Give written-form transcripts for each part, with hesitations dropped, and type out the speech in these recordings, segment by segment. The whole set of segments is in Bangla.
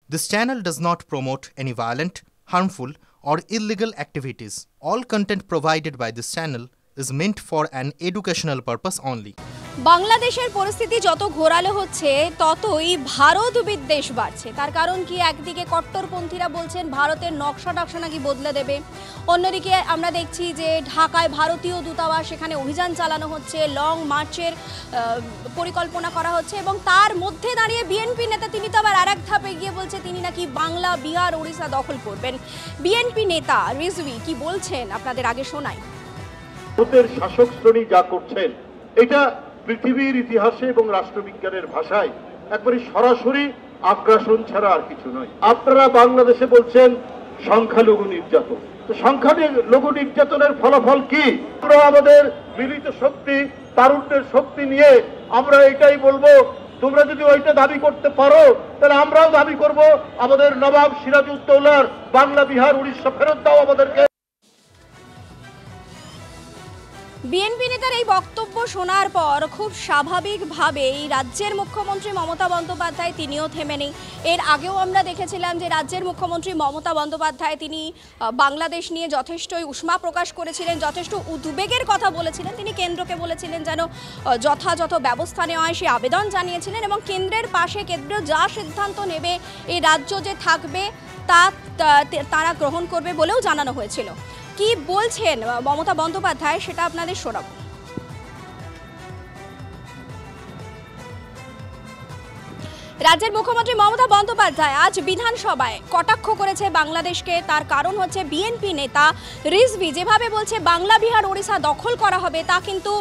This channel does not promote any violent, harmful, or illegal activities. All content provided by this channel is meant for an educational purpose only. বাংলাদেশের পরিস্থিতি যত ঘোরালো হচ্ছে ততই ভারত বিদ্বেষ বাড়ছে। তার কারণ কি, একদিকে কট্টরপন্থীরা বলছেন ভারতের নকশা টকশা নাকি বদলে দেবে, অন্যদিকে আমরা দেখছি যে ঢাকায় ভারতীয় দূতাবাস সেখানে অভিযান চালানো হচ্ছে, লং মার্চের পরিকল্পনা করা হচ্ছে এবং তার মধ্যে দাঁড়িয়ে বিএনপি নেতা তিনি তো আবার আরেক ধাপে গিয়ে বলছে তিনি নাকি বাংলা, বিহার, ওড়িশা দখল করবেন। বিএনপি নেতা রিজভী কি বলছেন আপনাদের আগে শোনাই। ভারতের শাসক শ্রেণী যা করছেন এটা পৃথিবীর ইতিহাসে এবং রাষ্ট্রবিজ্ঞানের ভাষায় একবারে সরাসরি আগ্রাসন ছাড়া আর কিছু নয়। আপনারা বাংলাদেশে বলছেন সংখ্যালঘু নির্যাতন, তো সংখ্যালঘু নির্যাতনের ফলাফল কি? আমরা আমাদের মিলিত শক্তি, তারুণ্যের শক্তি নিয়ে আমরা এটাই বলবো, তোমরা যদি ওইটা দাবি করতে পারো তাহলে আমরাও দাবি করব আমাদের নবাব সিরাজউদ্দৌলার বাংলা, বিহার, উড়িষ্যা ফেরত দাও আমাদেরকে। বিএনপি নেতার এই বক্তব্য শোনার পর খুব স্বাভাবিকভাবেই রাজ্যের মুখ্যমন্ত্রী মমতা বন্দ্যোপাধ্যায় তিনিও থেমে নেই। এর আগেও আমরা দেখেছিলাম যে রাজ্যের মুখ্যমন্ত্রী মমতা বন্দ্যোপাধ্যায় তিনি বাংলাদেশ নিয়ে যথেষ্টই উষ্মা প্রকাশ করেছিলেন, যথেষ্ট উদ্বেগের কথা বলেছিলেন। তিনি কেন্দ্রকে বলেছিলেন যেন যথাযথ ব্যবস্থা নেওয়া হয়, সে আবেদন জানিয়েছিলেন এবং কেন্দ্রের পাশে কেন্দ্র যা সিদ্ধান্ত নেবে এই রাজ্য যে থাকবে তা তারা গ্রহণ করবে বলেও জানানো হয়েছিল। কি বলছেন মমতা বন্দ্যোপাধ্যায় সেটা আপনাদের শোনাবো। রাজ্যের মুখ্যমন্ত্রী মমতা বন্দ্যোপাধ্যায় আজ বিধানসভায় কটাক্ষ করেছে বাংলাদেশকে। তার কারণ হচ্ছে বিএনপি নেতা রিজভী যেভাবে বলছে বাংলা, বিহার, ওড়িশা দখল করা হবে তা কিন্তু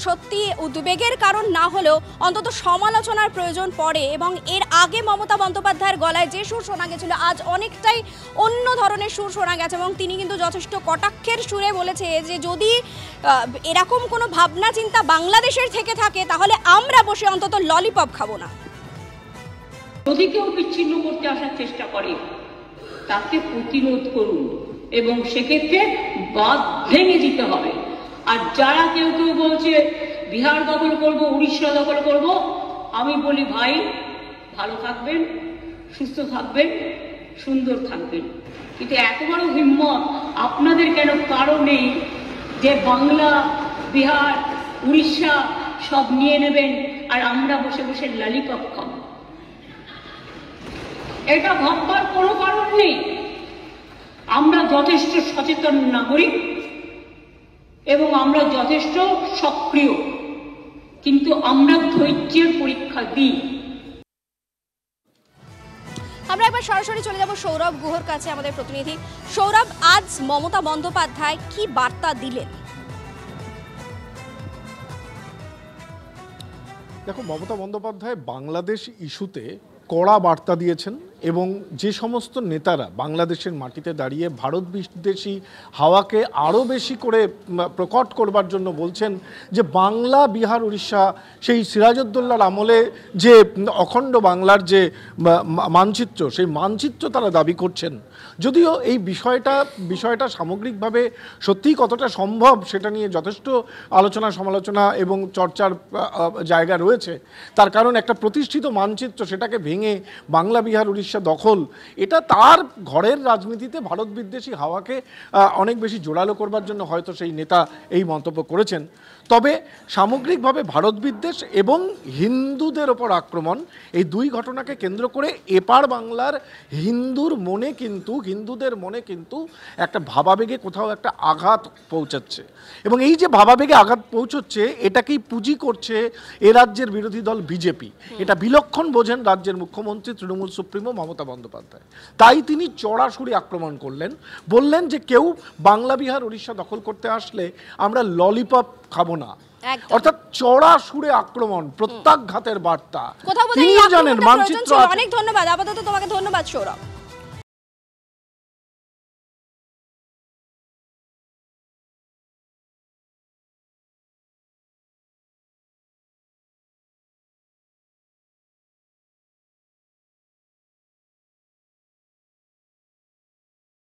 সত্যি উদ্বেগের কারণ না হলেও অন্তত সমালোচনার প্রয়োজন পড়ে এবং এর আগে মমতা বন্দ্যোপাধ্যায়ের গলায় যে সুর শোনা গেছিল আজ অনেকটাই অন্য ধরনের সুর শোনা গেছে এবং তিনি কিন্তু যথেষ্ট কটাক্ষের সুরে বলেছে যে যদি এরকম কোনো ভাবনা চিন্তা বাংলাদেশের থেকে থাকে তাহলে আমরা বসে অন্তত ললিপপ খাবো না। যদি কেউ বিচ্ছিন্ন করতে আসার চেষ্টা করে তাকে প্রতিরোধ করুন এবং সেক্ষেত্রে বাঁধ ভেঙে দিতে হবে। আর যারা কেউ কেউ বলছে বিহার দখল করব, উড়িষ্যা দখল করব, আমি বলি ভাই ভালো থাকবেন, সুস্থ থাকবেন, সুন্দর থাকবেন, কিন্তু এত বড় হিম্মত আপনাদের কেন কারো নেই যে বাংলা, বিহার, উড়িষ্যা সব নিয়ে নেবেন আর আমরা বসে বসে ললিপপ খাবো? এটা ভাববার কোনো কারণ নেই। আমরা যথেষ্ট সচেতন নাগরিক এবং আমরা যথেষ্ট সক্রিয়, কিন্তু আমরা ধৈর্যের পরীক্ষা দিই। আমরা একবার সরাসরি চলে যাব সৌরভ গুহর কাছে, আমাদের প্রতিনিধি। সৌরভ, আজ মমতা বন্দ্যোপাধ্যায় কি বার্তা দিলেন? দেখো, মমতা বন্দ্যোপাধ্যায় বাংলাদেশ ইস্যুতে কড়া বার্তা দিয়েছেন এবং যে সমস্ত নেতারা বাংলাদেশের মাটিতে দাঁড়িয়ে ভারত বিদ্বেষী হাওয়াকে আরও বেশি করে প্রকট করবার জন্য বলছেন যে বাংলা, বিহার, উড়িষ্যা সেই সিরাজউদ্দৌলার আমলে যে অখণ্ড বাংলার যে মানচিত্র, সেই মানচিত্র তারা দাবি করছেন। যদিও এই বিষয়টা সামগ্রিকভাবে সত্যিই কতটা সম্ভব সেটা নিয়ে যথেষ্ট আলোচনা, সমালোচনা এবং চর্চার জায়গা রয়েছে। তার কারণ একটা প্রতিষ্ঠিত মানচিত্র সেটাকে ভেঙে বাংলা, বিহার, উড়িষ্যা দখল, এটা তার ঘরের রাজনীতিতে ভারত বিদ্বেষী হাওয়াকে অনেক বেশি জোরালো করবার জন্য হয়তো সেই নেতা এই মন্তব্য করেছেন। তবে সামগ্রিকভাবে ভারত বিদ্বেষ এবং হিন্দুদের ওপর আক্রমণ, এই দুই ঘটনাকে কেন্দ্র করে এপার বাংলার হিন্দুদের মনে কিন্তু একটা ভাবাবেগে কোথাও একটা আঘাত পৌঁছাচ্ছে এবং এই যে ভাবাবেগে আঘাত পৌঁছচ্ছে এটাকেই পুঁজি করছে এ রাজ্যের বিরোধী দল বিজেপি। এটা বিলক্ষণ বোঝেন রাজ্যের মুখ্যমন্ত্রী তৃণমূল সুপ্রিমো মমতা বন্দ্যোপাধ্যায়। তাই তিনি চড়া সুরে আক্রমণ করলেন, বললেন যে কেউ বাংলা, বিহার, উড়িষ্যা দখল করতে আসলে আমরা ললিপপ খাবো না। অর্থাৎ চড়া সুরে আক্রমণ, প্রত্যাঘাতের বার্তা। তিনি জানেন মানচিত্র। অনেক ধন্যবাদ, আপাতত তোমাকে ধন্যবাদ সৌরভ।